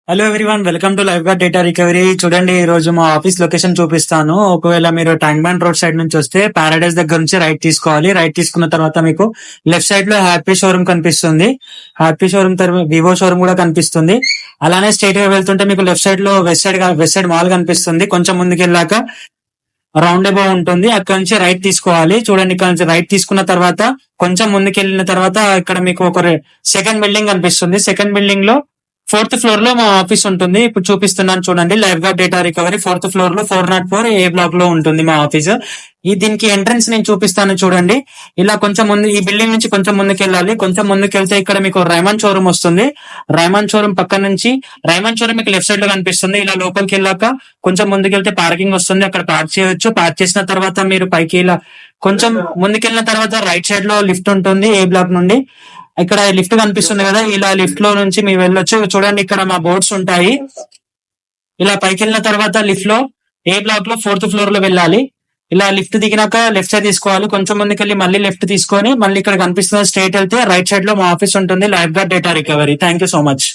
Hello everyone, welcome to Live Guard Data Recovery. చూడండి, ఈ రోజు మా ఆఫీస్ లొకేషన్ చూపిస్తాను. ఒకవేళ మీరు ట్యాంక్ బండ్ రోడ్ సైడ్ నుంచి వస్తే పారాడైస్ దగ్గర నుంచి రైట్ తీసుకోవాలి. రైట్ తీసుకున్న తర్వాత మీకు లెఫ్ట్ సైడ్ లో హ్యాపీ షోరూమ్ కనిపిస్తుంది. హ్యాపీ షోరూమ్ తర్వాత వివో షోరూమ్ కూడా కనిపిస్తుంది. అలానే స్ట్రైట్ గా వెళ్తుంటే మీకు లెఫ్ట్ సైడ్ లో వెస్ట్ సైడ్ మాల్ కనిపిస్తుంది. కొంచెం ముందుకు వెళ్ళాక రౌండ్ అబౌవ్ ఉంటుంది. అక్కడ నుంచి రైట్ తీసుకోవాలి. చూడండి, ఇక్కడ నుంచి రైట్ తీసుకున్న తర్వాత కొంచెం ముందుకు వెళ్ళిన తర్వాత ఇక్కడ మీకు ఒక సెకండ్ బిల్డింగ్ కనిపిస్తుంది. సెకండ్ బిల్డింగ్ లో 4th ఫ్లోర్ లో మా ఆఫీస్ ఉంటుంది. ఇప్పుడు చూపిస్తున్నాను చూడండి. Live Guard Data Recovery 4th floor లో 404 ఏ బ్లాక్ లో ఉంటుంది మా ఆఫీస్. దీనికి ఎంట్రన్స్ నేను చూపిస్తాను చూడండి. ఇలా కొంచెం ముందు ఈ బిల్డింగ్ నుంచి కొంచెం ముందుకు వెళ్ళాలి. కొంచెం ముందుకు వెళ్తే ఇక్కడ మీకు రైమాన్ షోరూమ్ వస్తుంది. రైమాన్ షోరూమ్ పక్క నుంచి రైమాన్ షోరూమ్ మీకు లెఫ్ట్ సైడ్ లో కనిపిస్తుంది. ఇలా లోపలికి వెళ్ళాక కొంచెం ముందుకు వెళ్తే పార్కింగ్ వస్తుంది. అక్కడ పార్క్ చేయొచ్చు. పార్క్ చేసిన తర్వాత మీరు పైకి ఇలా కొంచెం ముందుకెళ్ళిన తర్వాత రైట్ సైడ్ లో లిఫ్ట్ ఉంటుంది ఏ బ్లాక్ నుండి. ఇక్కడ లిఫ్ట్ కనిపిస్తుంది కదా, ఇలా లిఫ్ట్ లో నుంచి మీరు వెళ్ళొచ్చు. చూడండి, ఇక్కడ మా బోర్డ్స్ ఉంటాయి. ఇలా పైకి వెళ్ళిన తర్వాత లిఫ్ట్ లో ఏ బ్లాక్ లో 4th ఫ్లోర్ లో వెళ్ళాలి. ఇలా లిఫ్ట్ దిగినాక లెఫ్ట్ సైడ్ తీసుకోవాలి. కొంచెం ముందుకెళ్ళి మళ్ళీ లెఫ్ట్ తీసుకొని మళ్ళీ ఇక్కడ కనిపిస్తున్న స్ట్రైట్ వెళ్తే రైట్ సైడ్ లో మా ఆఫీస్ ఉంటుంది. Live Guard Data Recovery. Thank you so much.